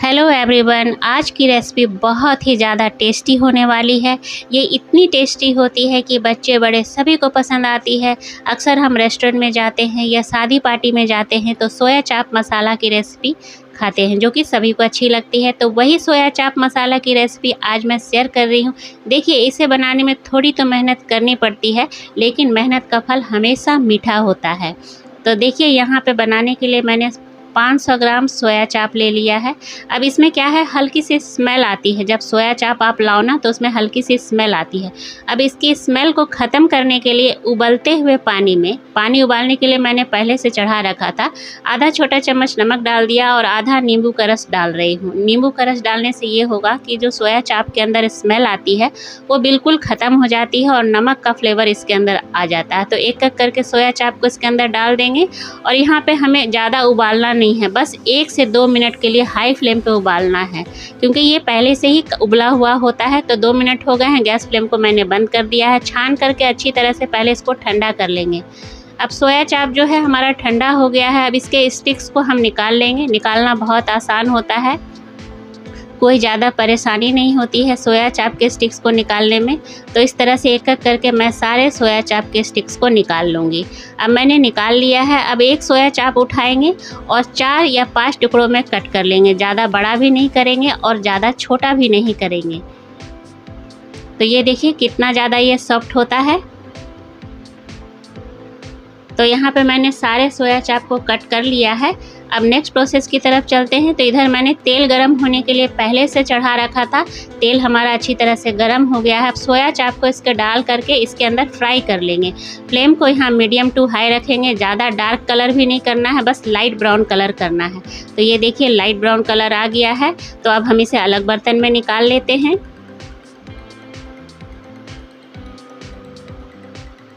Hello everyone, आज की recipe बहुत ही ज़्यादा टेस्टी होने वाली है। ये इतनी टेस्टी होती है कि बच्चे बड़े सभी को पसंद आती है। अक्सर हम रेस्टोरेंट में जाते हैं या शादी पार्टी में जाते हैं तो सोया चाप मसाला की रेसिपी खाते हैं, जो कि सभी को अच्छी लगती है। तो वही सोया चाप मसाला की रेसिपी आज मैं शेयर कर रही हूँ। देखिए, इसे बनाने में थोड़ी तो मेहनत करनी पड़ती है, लेकिन मेहनत का फल हमेशा मीठा होता है। तो देखिए, यहाँ पे बनाने के लिए मैंने 500 ग्राम सोया चाप ले लिया है। अब इसमें क्या है, हल्की सी स्मेल आती है। जब सोया चाप आप लाओ ना तो उसमें हल्की सी स्मेल आती है। अब इसकी स्मेल को ख़त्म करने के लिए उबलते हुए पानी उबालने के लिए मैंने पहले से चढ़ा रखा था। आधा छोटा चम्मच नमक डाल दिया और आधा नींबू का रस डाल रही हूँ। नींबू का रस डालने से ये होगा कि जो सोया चाप के अंदर स्मेल आती है वो बिल्कुल ख़त्म हो जाती है और नमक का फ्लेवर इसके अंदर आ जाता है। तो एक एक करके सोया चाप को इसके अंदर डाल देंगे। और यहाँ पे हमें ज़्यादा उबालना नहीं है, बस 1 से 2 मिनट के लिए हाई फ्लेम पे उबालना है, क्योंकि ये पहले से ही उबला हुआ होता है। तो 2 मिनट हो गए हैं, गैस फ्लेम को मैंने बंद कर दिया है। छान करके अच्छी तरह से पहले इसको ठंडा कर लेंगे। अब सोया चाप जो है हमारा ठंडा हो गया है। अब इसके स्टिक्स को हम निकाल लेंगे। निकालना बहुत आसान होता है, कोई ज़्यादा परेशानी नहीं होती है सोया चाप के स्टिक्स को निकालने में। तो इस तरह से एक एक करके मैं सारे सोया चाप के स्टिक्स को निकाल लूँगी। अब मैंने निकाल लिया है। अब एक सोया चाप उठाएंगे और 4 या 5 टुकड़ों में कट कर लेंगे। ज़्यादा बड़ा भी नहीं करेंगे और ज़्यादा छोटा भी नहीं करेंगे। तो ये देखिए कितना ज़्यादा ये सॉफ्ट होता है। तो यहाँ पे मैंने सारे सोया चाप को कट कर लिया है। अब नेक्स्ट प्रोसेस की तरफ चलते हैं। तो इधर मैंने तेल गरम होने के लिए पहले से चढ़ा रखा था। तेल हमारा अच्छी तरह से गरम हो गया है। अब सोया चाप को इसके डाल करके इसके अंदर फ्राई कर लेंगे। फ्लेम को यहाँ मीडियम टू हाई रखेंगे। ज़्यादा डार्क कलर भी नहीं करना है, बस लाइट ब्राउन कलर करना है। तो ये देखिए लाइट ब्राउन कलर आ गया है। तो अब हम इसे अलग बर्तन में निकाल लेते हैं।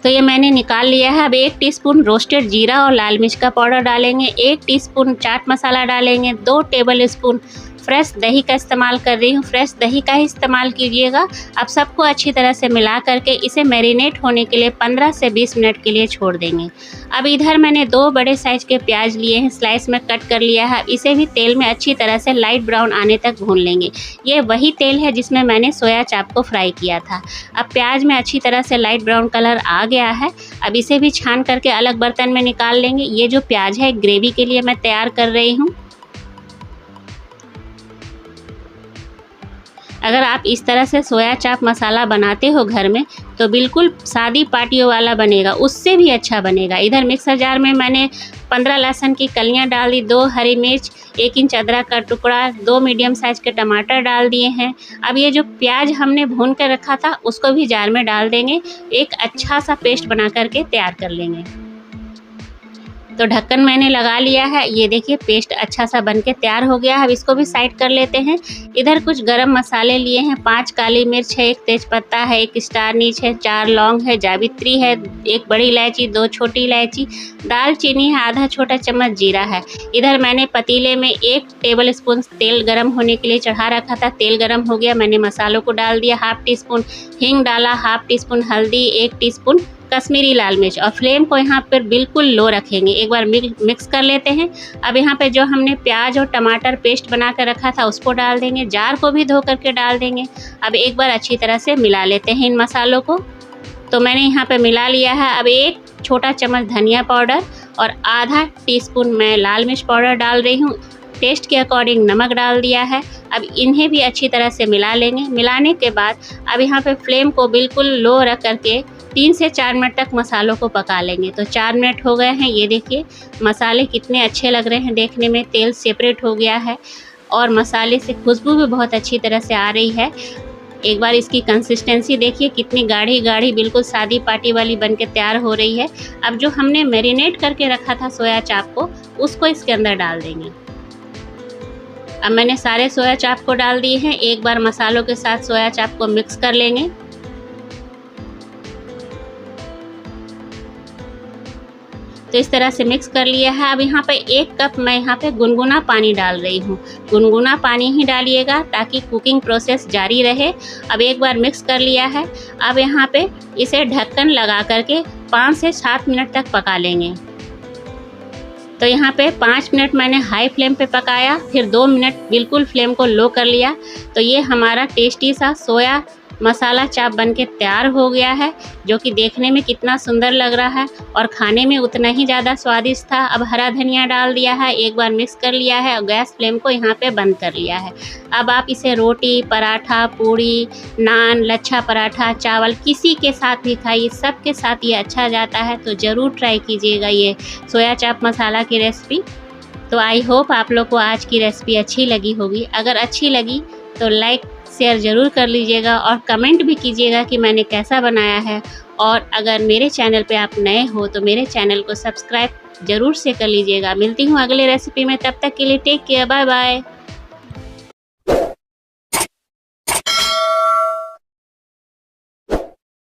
तो ये मैंने निकाल लिया है। अब 1 टीस्पून रोस्टेड जीरा और लाल मिर्च का पाउडर डालेंगे। 1 टीस्पून चाट मसाला डालेंगे। 2 टेबल स्पून फ्रेश दही का इस्तेमाल कर रही हूँ। फ्रेश दही का ही इस्तेमाल कीजिएगा। अब सबको अच्छी तरह से मिला करके इसे मैरिनेट होने के लिए 15 से 20 मिनट के लिए छोड़ देंगे। अब इधर मैंने 2 बड़े साइज के प्याज लिए हैं, स्लाइस में कट कर लिया है। इसे भी तेल में अच्छी तरह से लाइट ब्राउन आने तक भून लेंगे। ये वही तेल है जिसमें मैंने सोया चाप को फ्राई किया था। अब प्याज में अच्छी तरह से लाइट ब्राउन कलर आ गया है। अब इसे भी छान करके अलग बर्तन में निकाल लेंगे। ये जो प्याज है ग्रेवी के लिए मैं तैयार कर रही हूँ। अगर आप इस तरह से सोया चाप मसाला बनाते हो घर में तो बिल्कुल शादी पार्टियों वाला बनेगा, उससे भी अच्छा बनेगा। इधर मिक्सर जार में मैंने 15 लहसुन की कलियां डाल दी, 2 हरी मिर्च, 1 इंच अदरक का टुकड़ा, 2 मीडियम साइज़ के टमाटर डाल दिए हैं। अब ये जो प्याज हमने भून कर रखा था उसको भी जार में डाल देंगे। एक अच्छा सा पेस्ट बना करके तैयार कर लेंगे। तो ढक्कन मैंने लगा लिया है। ये देखिए पेस्ट अच्छा सा बनके तैयार हो गया है। अब इसको भी साइड कर लेते हैं। इधर कुछ गरम मसाले लिए हैं। 5 काली मिर्च है, 1 तेज़पत्ता है, 1 स्टार नीच है, 4 लौंग है, जावित्री है, 1 बड़ी इलायची, 2 छोटी इलायची, दालचीनी है, आधा छोटा चम्मच जीरा है। इधर मैंने पतीले में 1 टेबल स्पून तेल गरम होने के लिए चढ़ा रखा था। तेल गरम हो गया, मैंने मसालों को डाल दिया। हाफ टी स्पून हींग डाला, हाफ टी स्पून हल्दी, 1 टीस्पून कश्मीरी लाल मिर्च, और फ्लेम को यहाँ पर बिल्कुल लो रखेंगे। एक बार मिक्स कर लेते हैं। अब यहाँ पे जो हमने प्याज और टमाटर पेस्ट बना कर रखा था उसको डाल देंगे। जार को भी धो करके डाल देंगे। अब एक बार अच्छी तरह से मिला लेते हैं इन मसालों को। तो मैंने यहाँ पे मिला लिया है। अब 1 छोटा चम्मच धनिया पाउडर और आधा टीस्पून मैं लाल मिर्च पाउडर डाल रही हूँ। टेस्ट के अकॉर्डिंग नमक डाल दिया है। अब इन्हें भी अच्छी तरह से मिला लेंगे। मिलाने के बाद अब यहाँ पे फ्लेम को बिल्कुल लो रख करके 3 से 4 मिनट तक मसालों को पका लेंगे। तो 4 मिनट हो गए हैं। ये देखिए मसाले कितने अच्छे लग रहे हैं देखने में। तेल सेपरेट हो गया है और मसाले से खुशबू भी बहुत अच्छी तरह से आ रही है। एक बार इसकी कंसिस्टेंसी देखिए कितनी गाढ़ी गाढ़ी, बिल्कुल शादी पार्टी वाली बनके तैयार हो रही है। अब जो हमने मैरिनेट करके रखा था सोया चाप को, उसको इसके अंदर डाल देंगे। अब मैंने सारे सोया चाप को डाल दिए हैं। एक बार मसालों के साथ सोया चाप को मिक्स कर लेंगे। तो इस तरह से मिक्स कर लिया है। अब यहाँ पे 1 कप मैं यहाँ पे गुनगुना पानी डाल रही हूँ। गुनगुना पानी ही डालिएगा ताकि कुकिंग प्रोसेस जारी रहे। अब एक बार मिक्स कर लिया है। अब यहाँ पे इसे ढक्कन लगा करके 5 से 7 मिनट तक पका लेंगे। तो यहाँ पे 5 मिनट मैंने हाई फ्लेम पे पकाया, फिर 2 मिनट बिल्कुल फ्लेम को लो कर लिया। तो ये हमारा टेस्टी सा सोया मसाला चाप बनके तैयार हो गया है, जो कि देखने में कितना सुंदर लग रहा है और खाने में उतना ही ज़्यादा स्वादिष्ट था। अब हरा धनिया डाल दिया है, एक बार मिक्स कर लिया है और गैस फ्लेम को यहाँ पे बंद कर लिया है। अब आप इसे रोटी, पराठा, पूड़ी, नान, लच्छा पराठा, चावल किसी के साथ भी खाइए, सबके साथ ये अच्छा जाता है। तो ज़रूर ट्राई कीजिएगा ये सोया चाप मसाला की रेसिपी। तो आई होप आप लोग को आज की रेसिपी अच्छी लगी होगी। अगर अच्छी लगी तो लाइक शेयर ज़रूर कर लीजिएगा और कमेंट भी कीजिएगा कि मैंने कैसा बनाया है। और अगर मेरे चैनल पे आप नए हो तो मेरे चैनल को सब्सक्राइब ज़रूर से कर लीजिएगा। मिलती हूँ अगले रेसिपी में, तब तक के लिए टेक केयर, बाय बाय।